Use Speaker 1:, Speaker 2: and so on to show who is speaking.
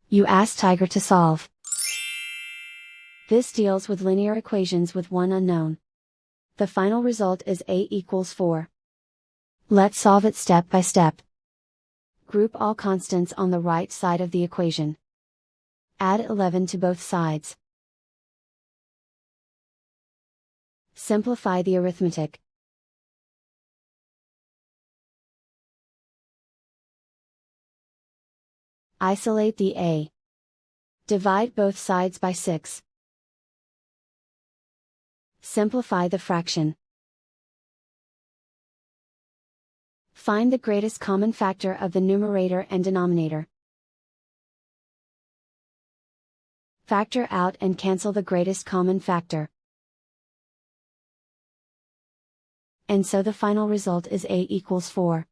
Speaker 1: You ask Tiger to solve. This deals with linear equations with one unknown. The final result is a equals 4. Let's solve it step by step. Group all constants on the right side of the equation. Add 11 to both sides. Simplify the arithmetic. Isolate the a. Divide both sides by 6. Simplify the fraction. Find the greatest common factor of the numerator and denominator. Factor out and cancel the greatest common factor. And so the final result is a equals 4.